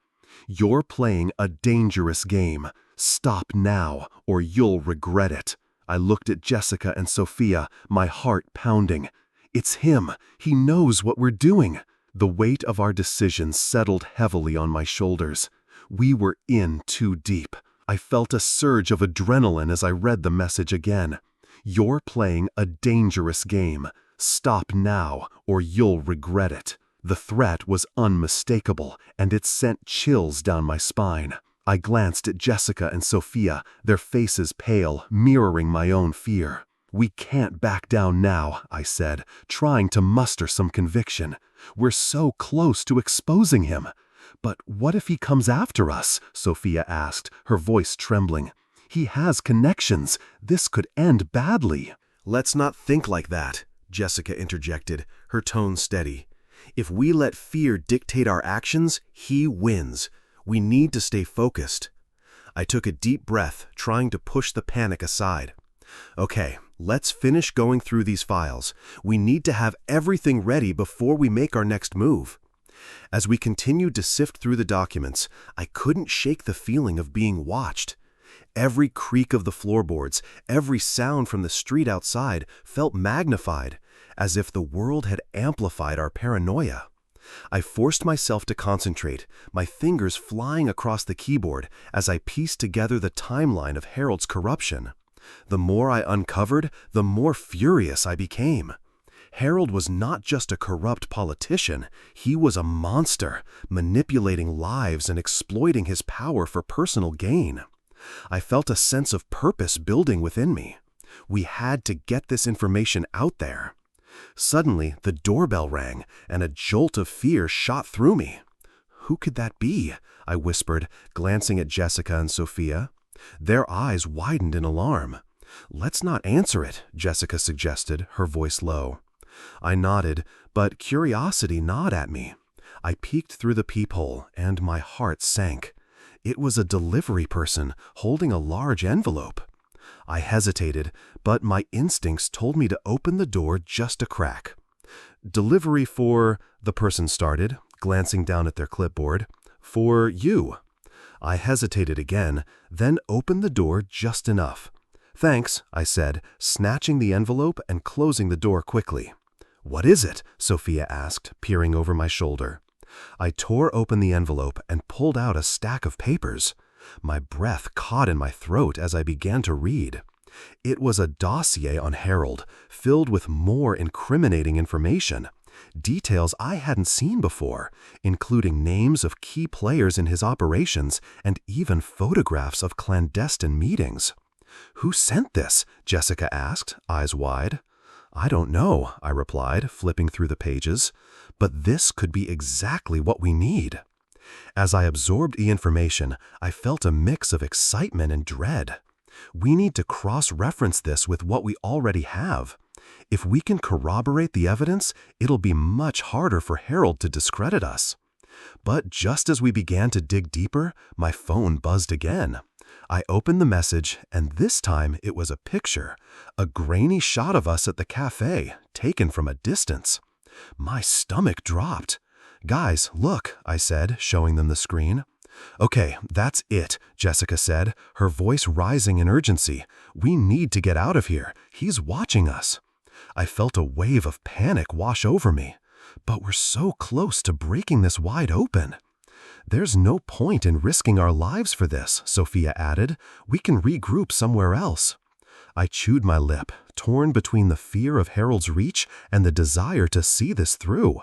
"You're playing a dangerous game. Stop now, or you'll regret it." I looked at Jessica and Sophia, my heart pounding. It's him. He knows what we're doing. The weight of our decisions settled heavily on my shoulders. We were in too deep. I felt a surge of adrenaline as I read the message again. "You're playing a dangerous game. Stop now, or you'll regret it." The threat was unmistakable, and it sent chills down my spine. I glanced at Jessica and Sophia, their faces pale, mirroring my own fear. "We can't back down now," I said, trying to muster some conviction. "We're so close to exposing him." "But what if he comes after us?" Sophia asked, her voice trembling. "He has connections. This could end badly." "Let's not think like that," Jessica interjected, her tone steady. "If we let fear dictate our actions, he wins. We need to stay focused." I took a deep breath, trying to push the panic aside. "Okay, let's finish going through these files. We need to have everything ready before we make our next move." As we continued to sift through the documents, I couldn't shake the feeling of being watched. Every creak of the floorboards, every sound from the street outside felt magnified, as if the world had amplified our paranoia. I forced myself to concentrate, my fingers flying across the keyboard as I pieced together the timeline of Harold's corruption. The more I uncovered, the more furious I became. Harold was not just a corrupt politician, he was a monster, manipulating lives and exploiting his power for personal gain. I felt a sense of purpose building within me. We had to get this information out there. Suddenly, the doorbell rang, and a jolt of fear shot through me. "Who could that be?" I whispered, glancing at Jessica and Sophia. Their eyes widened in alarm. "Let's not answer it," Jessica suggested, her voice low. I nodded, but curiosity gnawed at me. I peeked through the peephole, and my heart sank. It was a delivery person holding a large envelope. I hesitated, but my instincts told me to open the door just a crack. "Delivery for," the person started, glancing down at their clipboard. "For you." I hesitated again, then opened the door just enough. "Thanks," I said, snatching the envelope and closing the door quickly. "What is it?" Sophia asked, peering over my shoulder. I tore open the envelope and pulled out a stack of papers. My breath caught in my throat as I began to read. It was a dossier on Harold, filled with more incriminating information. Details I hadn't seen before, including names of key players in his operations and even photographs of clandestine meetings. "Who sent this?" Jessica asked, eyes wide. "I don't know," I replied, flipping through the pages. "But this could be exactly what we need." As I absorbed the information, I felt a mix of excitement and dread. We need to cross-reference this with what we already have. If we can corroborate the evidence, it'll be much harder for Harold to discredit us. But just as we began to dig deeper, my phone buzzed again. I opened the message, and this time it was a picture, a grainy shot of us at the cafe, taken from a distance. My stomach dropped. "Guys, look," I said, showing them the screen. "Okay, that's it," Jessica said, her voice rising in urgency. "We need to get out of here. He's watching us." I felt a wave of panic wash over me. But we're so close to breaking this wide open. "There's no point in risking our lives for this," Sophia added. "We can regroup somewhere else." I chewed my lip, torn between the fear of Harold's reach and the desire to see this through.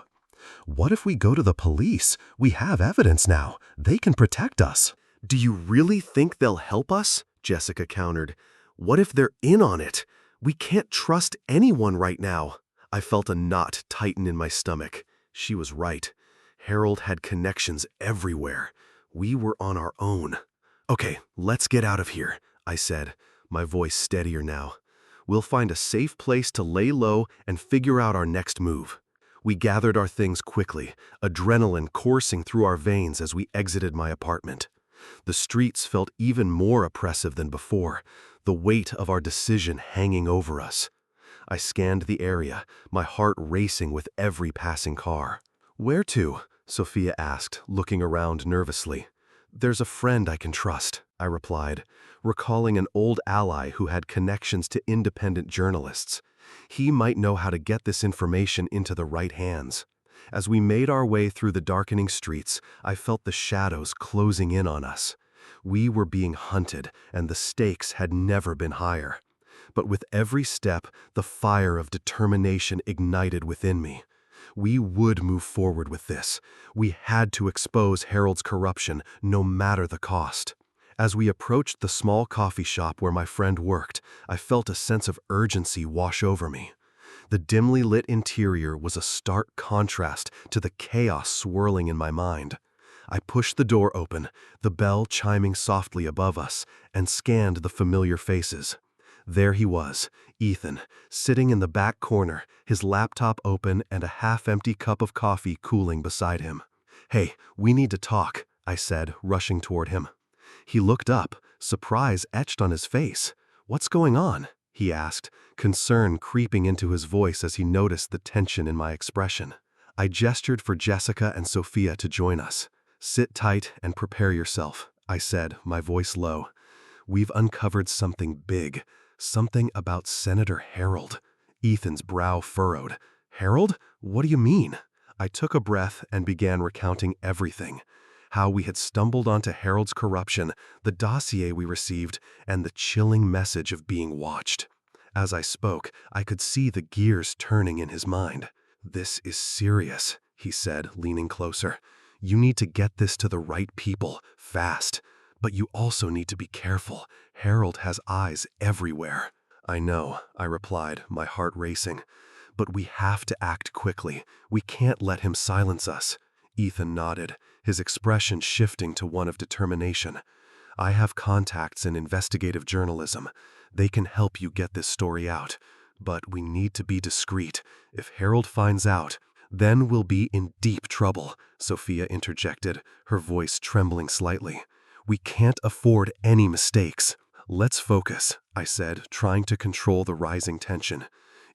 "What if we go to the police? We have evidence now. They can protect us." "Do you really think they'll help us?" Jessica countered. "What if they're in on it? We can't trust anyone right now." I felt a knot tighten in my stomach. She was right. Harold had connections everywhere. We were on our own. "Okay, let's get out of here," I said, my voice steadier now. "We'll find a safe place to lay low and figure out our next move." We gathered our things quickly, adrenaline coursing through our veins as we exited my apartment. The streets felt even more oppressive than before. the weight of our decision hanging over us. I scanned the area, my heart racing with every passing car. "Where to?" Sophia asked, looking around nervously. "There's a friend I can trust," I replied, recalling an old ally who had connections to independent journalists. He might know how to get this information into the right hands. As we made our way through the darkening streets, I felt the shadows closing in on us. We were being hunted, and the stakes had never been higher. But with every step, the fire of determination ignited within me. We would move forward with this. We had to expose Harold's corruption, no matter the cost. As we approached the small coffee shop where my friend worked, I felt a sense of urgency wash over me. The dimly lit interior was a stark contrast to the chaos swirling in my mind. I pushed the door open, the bell chiming softly above us, and scanned the familiar faces. There he was, Ethan, sitting in the back corner, his laptop open and a half-empty cup of coffee cooling beside him. "Hey, we need to talk," I said, rushing toward him. He looked up, surprise etched on his face. "What's going on?" he asked, concern creeping into his voice as he noticed the tension in my expression. I gestured for Jessica and Sophia to join us. "Sit tight and prepare yourself," I said, my voice low. "We've uncovered something big. Something about Senator Harold." Ethan's brow furrowed. "Harold? What do you mean?" I took a breath and began recounting everything. How we had stumbled onto Harold's corruption, the dossier we received, and the chilling message of being watched. As I spoke, I could see the gears turning in his mind. "This is serious," he said, leaning closer. "You need to get this to the right people, fast. But you also need to be careful. Harold has eyes everywhere." "I know," I replied, my heart racing. "But we have to act quickly. We can't let him silence us." Ethan nodded, his expression shifting to one of determination. "I have contacts in investigative journalism. They can help you get this story out. But we need to be discreet. If Harold finds out, then we'll be in deep trouble," Sophia interjected, her voice trembling slightly. "We can't afford any mistakes." "Let's focus," I said, trying to control the rising tension.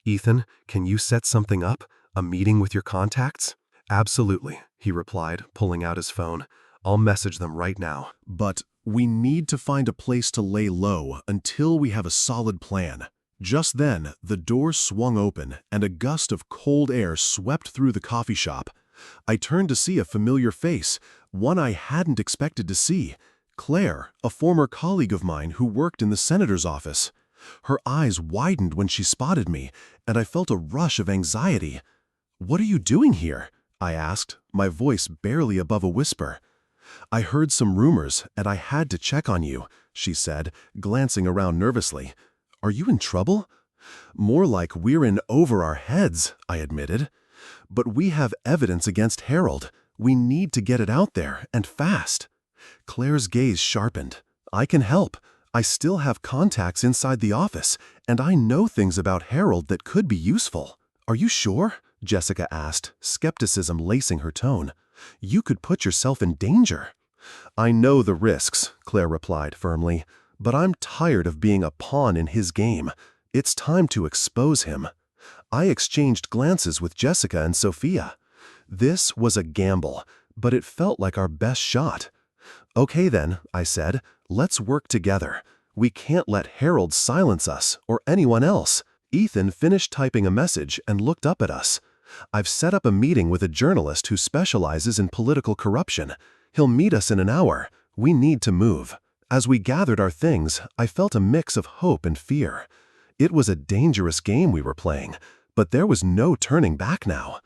"Ethan, can you set something up? A meeting with your contacts?" "Absolutely," he replied, pulling out his phone. "I'll message them right now." But we need to find a place to lay low until we have a solid plan. Just then, the door swung open and a gust of cold air swept through the coffee shop. I turned to see a familiar face, one I hadn't expected to see. Claire, a former colleague of mine who worked in the senator's office. Her eyes widened when she spotted me, and I felt a rush of anxiety. "What are you doing here?" I asked, my voice barely above a whisper. "I heard some rumors, and I had to check on you," she said, glancing around nervously. "Are you in trouble?" "More like we're in over our heads," I admitted. "But we have evidence against Harold. We need to get it out there, and fast." Claire's gaze sharpened. "I can help. I still have contacts inside the office, and I know things about Harold that could be useful." "Are you sure?" Jessica asked, skepticism lacing her tone. "You could put yourself in danger." "I know the risks," Claire replied firmly, "but I'm tired of being a pawn in his game. It's time to expose him." I exchanged glances with Jessica and Sophia. This was a gamble, but it felt like our best shot. "Okay then," I said, "let's work together. We can't let Harold silence us, or anyone else." Ethan finished typing a message and looked up at us. "I've set up a meeting with a journalist who specializes in political corruption. He'll meet us in an hour. We need to move." As we gathered our things, I felt a mix of hope and fear. It was a dangerous game we were playing, but there was no turning back now.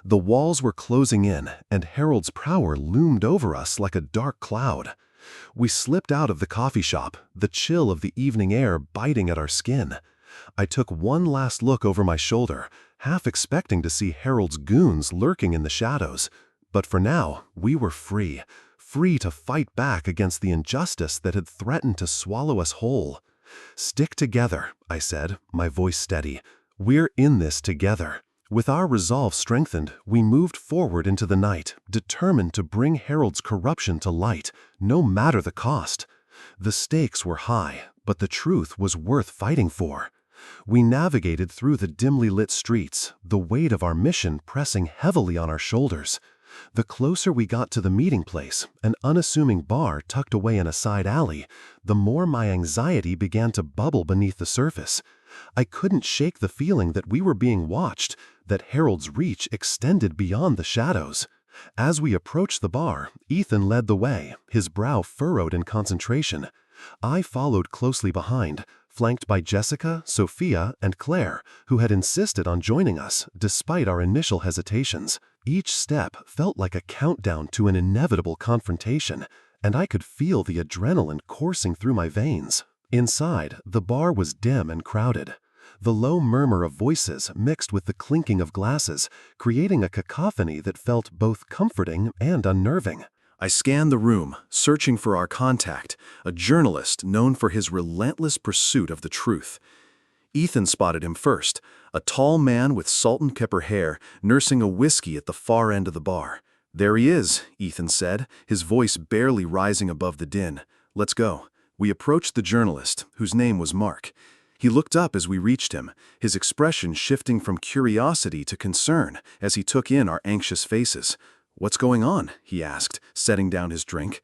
The walls were closing in, and Harold's power loomed over us like a dark cloud. We slipped out of the coffee shop, the chill of the evening air biting at our skin. I took one last look over my shoulder, half expecting to see Harold's goons lurking in the shadows. But for now, we were free to fight back against the injustice that had threatened to swallow us whole. "Stick together," I said, my voice steady. "We're in this together." With our resolve strengthened, we moved forward into the night, determined to bring Harold's corruption to light, no matter the cost. The stakes were high, but the truth was worth fighting for. We navigated through the dimly lit streets, the weight of our mission pressing heavily on our shoulders. The closer we got to the meeting place, an unassuming bar tucked away in a side alley, the more my anxiety began to bubble beneath the surface. I couldn't shake the feeling that we were being watched, that Harold's reach extended beyond the shadows. As we approached the bar, Ethan led the way, his brow furrowed in concentration. I followed closely behind, flanked by Jessica, Sophia, and Claire, who had insisted on joining us, despite our initial hesitations. Each step felt like a countdown to an inevitable confrontation, and I could feel the adrenaline coursing through my veins. Inside, the bar was dim and crowded. The low murmur of voices mixed with the clinking of glasses, creating a cacophony that felt both comforting and unnerving. I scanned the room, searching for our contact, a journalist known for his relentless pursuit of the truth. Ethan spotted him first, a tall man with salt-and-pepper hair nursing a whiskey at the far end of the bar. "There he is," Ethan said, his voice barely rising above the din. "Let's go." We approached the journalist, whose name was Mark. He looked up as we reached him, his expression shifting from curiosity to concern as he took in our anxious faces. "What's going on?" he asked, setting down his drink.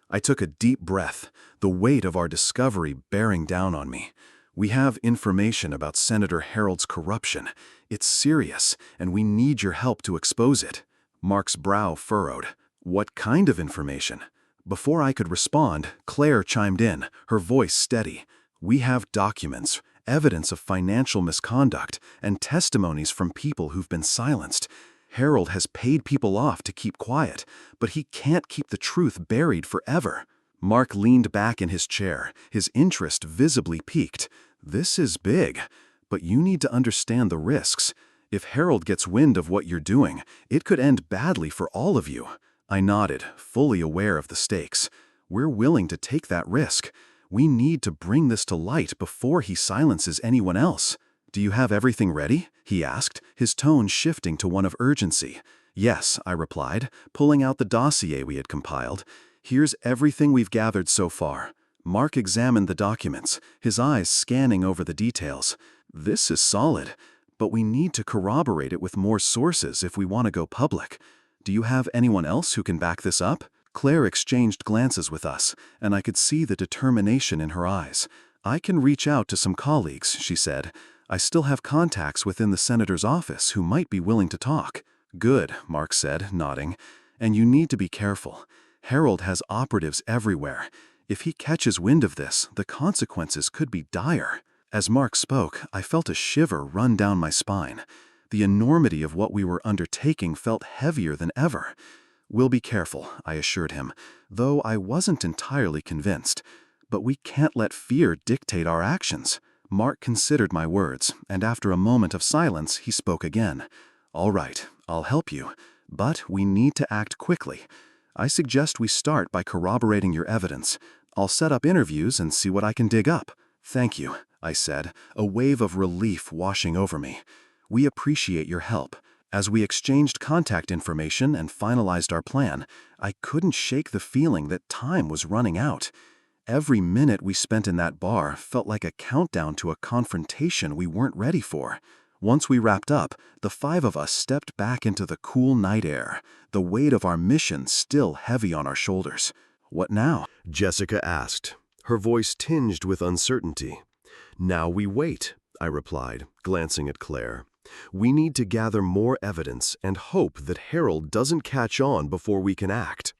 I took a deep breath, the weight of our discovery bearing down on me. "We have information about Senator Harold's corruption. It's serious, and we need your help to expose it." Mark's brow furrowed. "What kind of information?" Before I could respond, Claire chimed in, her voice steady. "We have documents, evidence of financial misconduct, and testimonies from people who've been silenced. Harold has paid people off to keep quiet, but he can't keep the truth buried forever." Mark leaned back in his chair, his interest visibly piqued. "This is big, but you need to understand the risks. If Harold gets wind of what you're doing, it could end badly for all of you." I nodded, fully aware of the stakes. "We're willing to take that risk. We need to bring this to light before he silences anyone else." "Do you have everything ready?" he asked, his tone shifting to one of urgency. "Yes," I replied, pulling out the dossier we had compiled. "Here's everything we've gathered so far." Mark examined the documents, his eyes scanning over the details. "This is solid, but we need to corroborate it with more sources if we want to go public. Do you have anyone else who can back this up?" Claire exchanged glances with us, and I could see the determination in her eyes. "I can reach out to some colleagues," she said. "I still have contacts within the senator's office who might be willing to talk." "Good," Mark said, nodding. "And you need to be careful. Harold has operatives everywhere. If he catches wind of this, the consequences could be dire." As Mark spoke, I felt a shiver run down my spine. The enormity of what we were undertaking felt heavier than ever. "We'll be careful," I assured him, though I wasn't entirely convinced. "But we can't let fear dictate our actions." Mark considered my words, and after a moment of silence, he spoke again. "All right, I'll help you, but we need to act quickly. I suggest we start by corroborating your evidence. I'll set up interviews and see what I can dig up." "Thank you," I said, a wave of relief washing over me. "We appreciate your help." As we exchanged contact information and finalized our plan, I couldn't shake the feeling that time was running out. Every minute we spent in that bar felt like a countdown to a confrontation we weren't ready for. Once we wrapped up, the five of us stepped back into the cool night air, the weight of our mission still heavy on our shoulders. "What now?" Jessica asked, her voice tinged with uncertainty. "Now we wait," I replied, glancing at Claire. "We need to gather more evidence and hope that Harold doesn't catch on before we can act."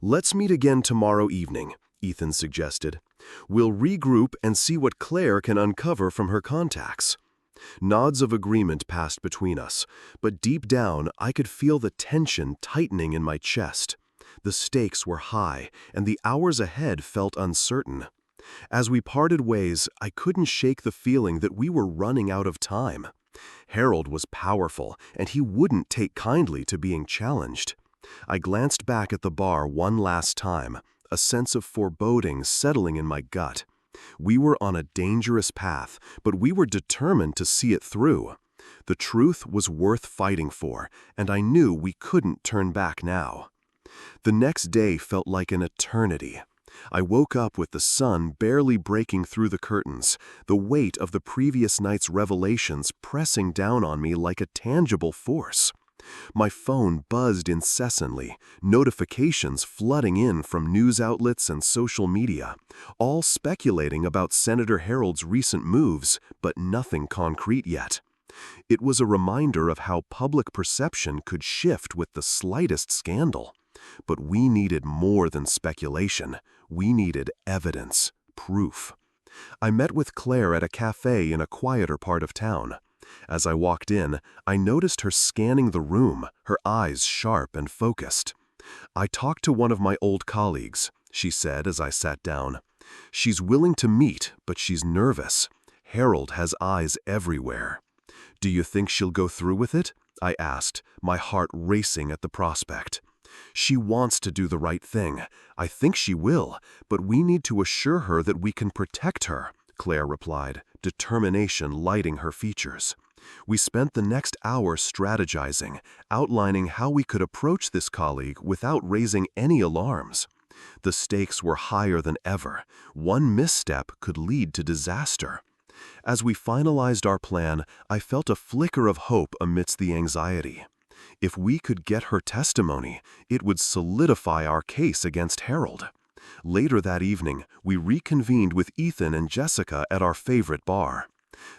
"Let's meet again tomorrow evening," Ethan suggested. "We'll regroup and see what Claire can uncover from her contacts." Nods of agreement passed between us, but deep down I could feel the tension tightening in my chest. The stakes were high, and the hours ahead felt uncertain. As we parted ways, I couldn't shake the feeling that we were running out of time. Harold was powerful, and he wouldn't take kindly to being challenged. I glanced back at the bar one last time, a sense of foreboding settling in my gut. We were on a dangerous path, but we were determined to see it through. The truth was worth fighting for, and I knew we couldn't turn back now. The next day felt like an eternity. I woke up with the sun barely breaking through the curtains, the weight of the previous night's revelations pressing down on me like a tangible force. My phone buzzed incessantly, notifications flooding in from news outlets and social media, all speculating about Senator Harold's recent moves, but nothing concrete yet. It was a reminder of how public perception could shift with the slightest scandal. But we needed more than speculation. We needed evidence, proof. I met with Claire at a cafe in a quieter part of town. As I walked in, I noticed her scanning the room, her eyes sharp and focused. "I talked to one of my old colleagues," she said as I sat down. "She's willing to meet, but she's nervous. Harold has eyes everywhere." "Do you think she'll go through with it?" I asked, my heart racing at the prospect. "She wants to do the right thing. I think she will, but we need to assure her that we can protect her," Claire replied, determination lighting her features. We spent the next hour strategizing, outlining how we could approach this colleague without raising any alarms. The stakes were higher than ever. One misstep could lead to disaster. As we finalized our plan, I felt a flicker of hope amidst the anxiety. If we could get her testimony, it would solidify our case against Harold. Later that evening, we reconvened with Ethan and Jessica at our favorite bar.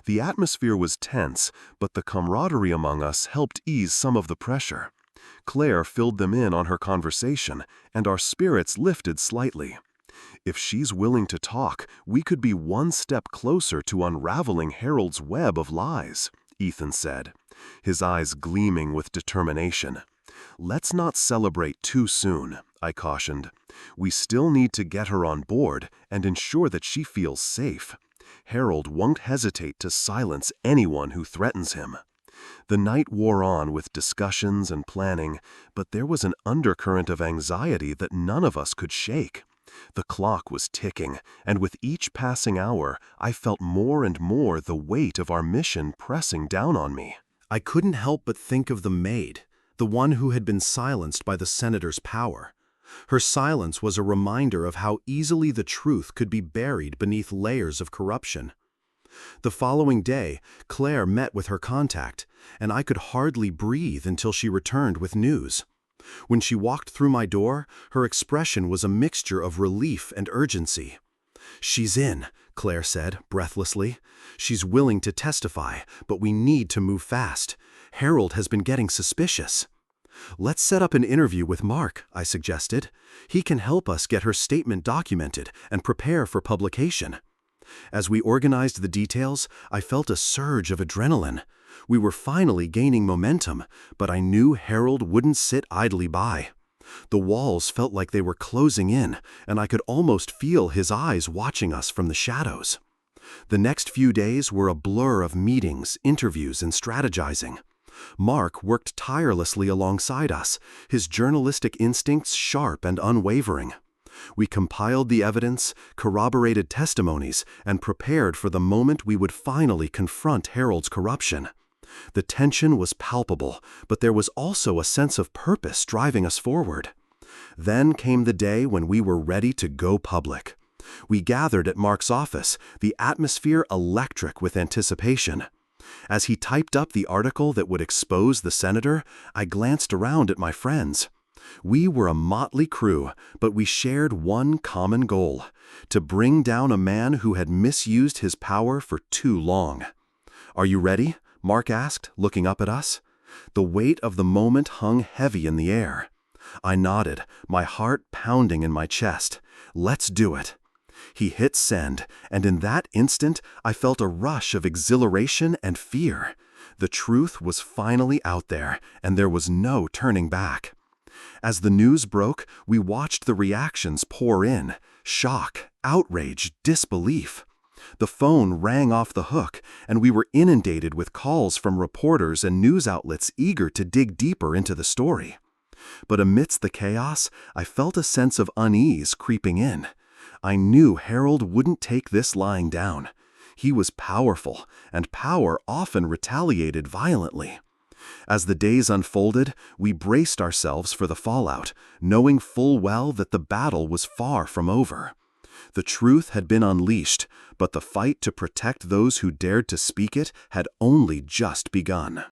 The atmosphere was tense, but the camaraderie among us helped ease some of the pressure. Claire filled them in on her conversation, and our spirits lifted slightly. If she's willing to talk, we could be one step closer to unraveling Harold's web of lies, Ethan said, his eyes gleaming with determination. "Let's not celebrate too soon," I cautioned. "We still need to get her on board and ensure that she feels safe. Harold won't hesitate to silence anyone who threatens him." The night wore on with discussions and planning, but there was an undercurrent of anxiety that none of us could shake. The clock was ticking, and with each passing hour, I felt more and more the weight of our mission pressing down on me. I couldn't help but think of the maid, the one who had been silenced by the senator's power. Her silence was a reminder of how easily the truth could be buried beneath layers of corruption. The following day, Claire met with her contact, and I could hardly breathe until she returned with news. When she walked through my door, her expression was a mixture of relief and urgency. "She's in," Claire said, breathlessly. "She's willing to testify, but we need to move fast. Harold has been getting suspicious." "Let's set up an interview with Mark," I suggested. "He can help us get her statement documented and prepare for publication." As we organized the details, I felt a surge of adrenaline. We were finally gaining momentum, but I knew Harold wouldn't sit idly by. The walls felt like they were closing in, and I could almost feel his eyes watching us from the shadows. The next few days were a blur of meetings, interviews, and strategizing. Mark worked tirelessly alongside us, his journalistic instincts sharp and unwavering. We compiled the evidence, corroborated testimonies, and prepared for the moment we would finally confront Harold's corruption. The tension was palpable, but there was also a sense of purpose driving us forward. Then came the day when we were ready to go public. We gathered at Mark's office, the atmosphere electric with anticipation. As he typed up the article that would expose the senator, I glanced around at my friends. We were a motley crew, but we shared one common goal: to bring down a man who had misused his power for too long. "Are you ready?" Mark asked, looking up at us. The weight of the moment hung heavy in the air. I nodded, my heart pounding in my chest. "Let's do it." He hit send, and in that instant I felt a rush of exhilaration and fear. The truth was finally out there, and there was no turning back. As the news broke, we watched the reactions pour in: shock, outrage, disbelief. The phone rang off the hook, and we were inundated with calls from reporters and news outlets eager to dig deeper into the story. But amidst the chaos, I felt a sense of unease creeping in. I knew Harold wouldn't take this lying down. He was powerful, and power often retaliated violently. As the days unfolded, we braced ourselves for the fallout, knowing full well that the battle was far from over. The truth had been unleashed, but the fight to protect those who dared to speak it had only just begun.